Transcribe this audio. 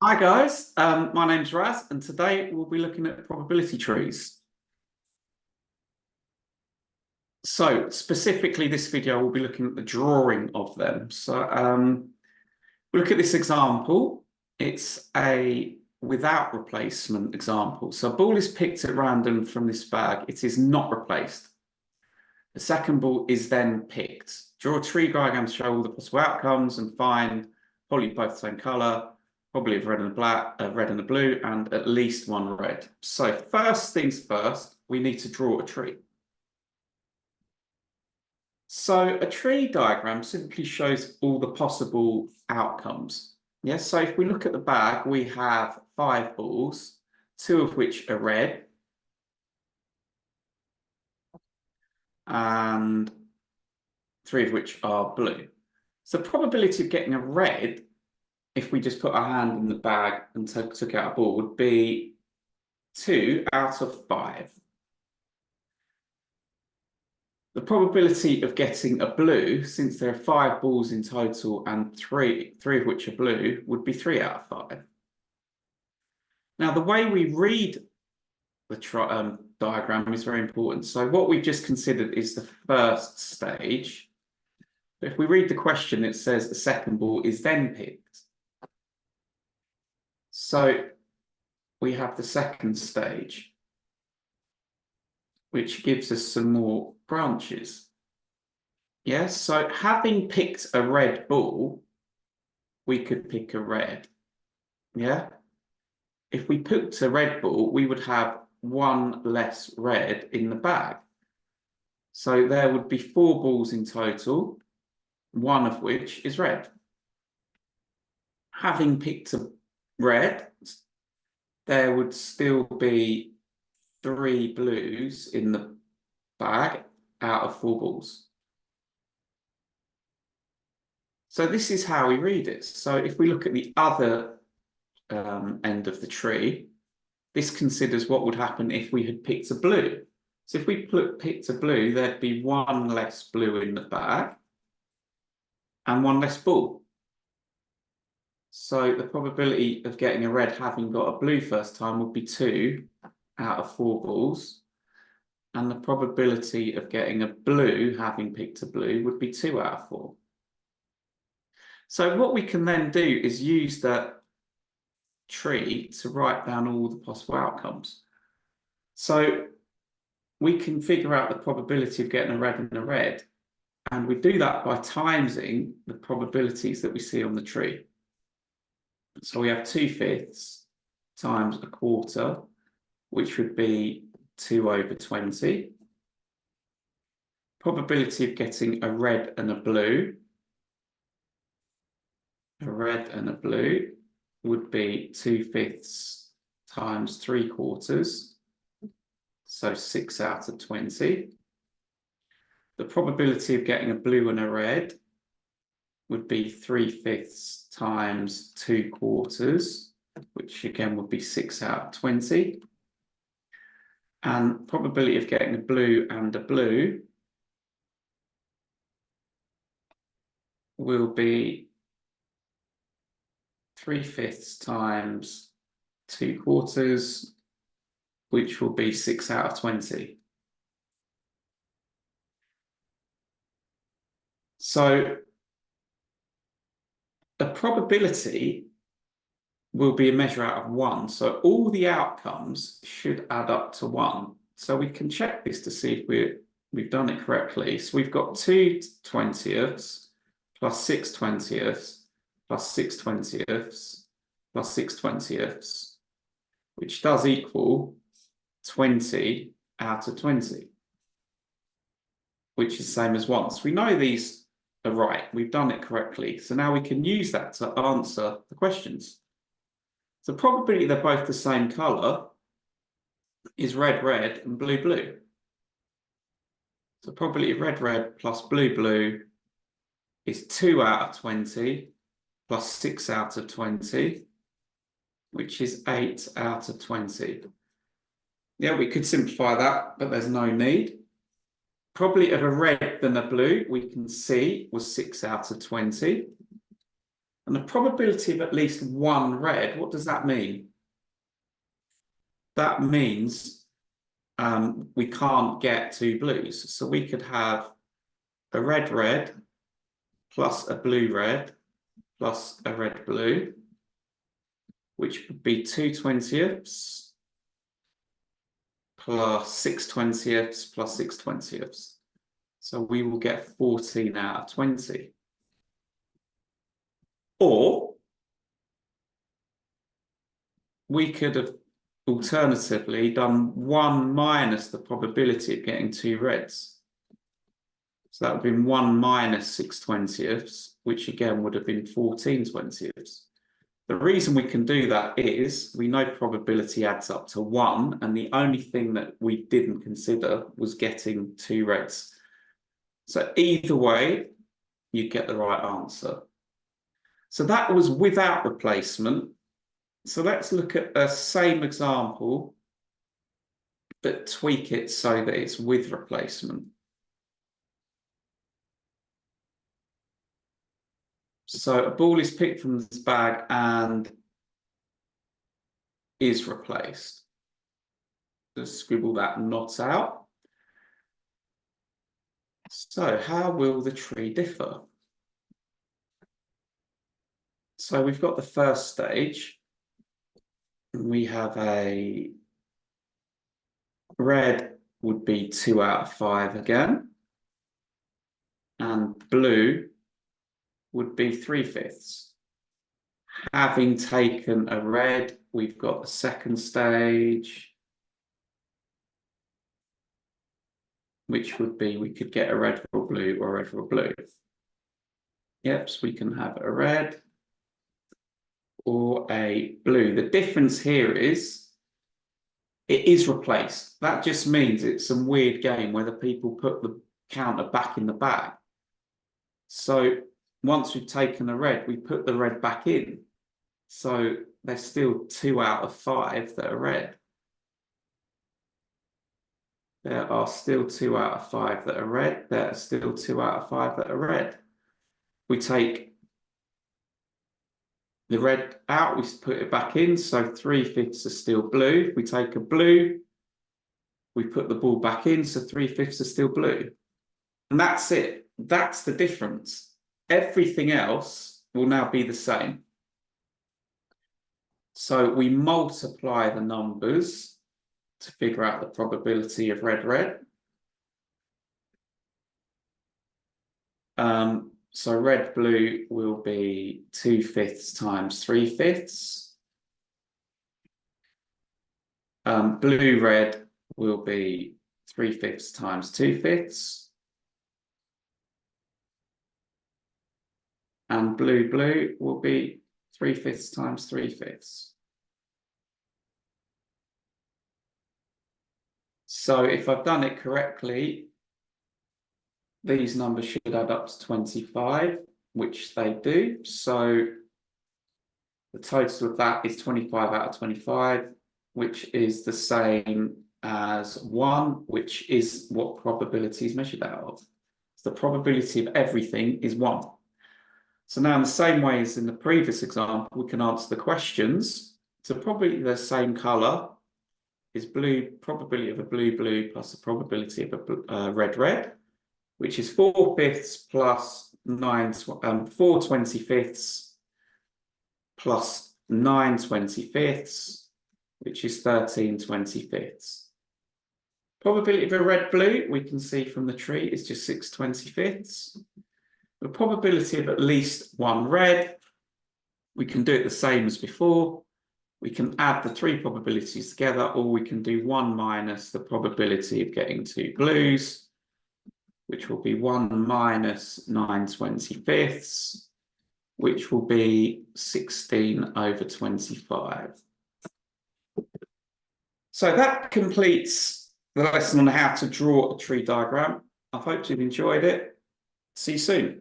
Hi guys, my name's Raz, and today we'll be looking at probability trees. So specifically this video, we'll be looking at the drawing of them. So we'll look at this example. It's a without replacement example. So a ball is picked at random from this bag. It is not replaced. The second ball is then picked. Draw a tree diagram to show all the possible outcomes and find probably both the same color, probably a red and a black, a red and a blue, and at least one red. So first things first, we need to draw a tree. So a tree diagram simply shows all the possible outcomes. Yes, so if we look at the bag, we have 5 balls, 2 of which are red, and 3 of which are blue. So the probability of getting a red, if we just put our hand in the bag and took out a ball, would be 2 out of 5. The probability of getting a blue, since there are 5 balls in total and three of which are blue, would be 3 out of 5. Now, the way we read the diagram is very important. So what we've just considered is the first stage. If we read the question, it says the second ball is then picked. So we have the second stage, which gives us some more branches. Yes, so having picked a red ball, we could pick a red. Yeah. If we picked a red ball, we would have 1 less red in the bag. So there would be 4 balls in total, 1 of which is red. Having picked a red, there would still be 3 blues in the bag out of 4 balls. So this is how we read it. So if we look at the other end of the tree, this considers what would happen if we had picked a blue. So if we picked a blue, there'd be 1 less blue in the bag and 1 less ball. So the probability of getting a red having got a blue first time would be 2 out of 4 balls. And the probability of getting a blue having picked a blue would be 2 out of 4. So what we can then do is use that tree to write down all the possible outcomes. So we can figure out the probability of getting a red and a red, and we do that by timesing the probabilities that we see on the tree. So we have 2/5 times a quarter, which would be 2 over 20. Probability of getting a red and a blue, would be 2/5 times 3/4, so 6 out of 20. The probability of getting a blue and a red would be 3/5 times 2/4, which again would be 6 out of 20. And probability of getting a blue and a blue will be 3/5 times 2/4, which will be 6 out of 20. So the probability will be a measure out of 1. So all the outcomes should add up to 1. So we can check this to see if we've done it correctly. So we've got 2/20 plus 6/20 plus 6/20 plus 6/20, which does equal 20 out of 20, which is the same as 1. So we know these are right. We've done it correctly. So now we can use that to answer the questions. So probability they're both the same color is red, red, and blue, blue. So probability of red, red plus blue, blue is 2 out of 20 plus 6 out of 20, which is 8 out of 20. Yeah, we could simplify that, but there's no need. Probability of a red than a blue, we can see, was 6 out of 20. And the probability of at least one red, what does that mean? That means we can't get two blues. So we could have a red red plus a blue red plus a red blue, which would be 2/20ths plus 6/20ths plus 6/20ths. So we will get 14 out of 20. Or we could have alternatively done 1 minus the probability of getting two reds. So that would have been 1 minus 6/20ths, which again would have been 14/20ths. The reason we can do that is we know probability adds up to 1, and the only thing that we didn't consider was getting two reds. So either way, you get the right answer. So that was without replacement. So let's look at the same example, but tweak it so that it's with replacement. So a ball is picked from this bag and is replaced. Just scribble that not out. So how will the tree differ? So we've got the first stage. We have a red would be 2 out of 5 again. And blue would be 3/5. Having taken a red, we've got the second stage, which would be we could get a red for blue or a red for blue. Yep, so we can have a red or a blue. The difference here is it is replaced. That just means it's some weird game where the people put the counter back in the bag. So once we've taken a red, we put the red back in. So there's still 2 out of 5 that are red. There are still 2 out of 5 that are red. There are still 2 out of 5 that are red. We take the red out, we put it back in, so 3/5 are still blue. We take a blue, we put the ball back in, so 3/5 are still blue. And that's it. That's the difference. Everything else will now be the same. So we multiply the numbers to figure out the probability of red. So red blue will be 2/5 times 3/5. Blue red will be 3/5 times 2/5. And blue blue will be 3/5 times 3/5. So if I've done it correctly, these numbers should add up to 25, which they do. So the total of that is 25 out of 25, which is the same as 1, which is what probability is measured out of. So the probability of everything is 1. So now in the same way as in the previous example, we can answer the questions. So probably the same color is blue, probability of a blue blue plus the probability of a red red, which is 4/5 plus 4/25 plus 9/25, which is 13/25. Probability of a red blue, we can see from the tree, is just 6/25. The probability of at least one red, we can do it the same as before. We can add the 3 probabilities together, or we can do 1 minus the probability of getting 2 blues, which will be 1 minus 9/25, which will be 16/25. So that completes the lesson on how to draw a tree diagram. I hope you've enjoyed it. See you soon.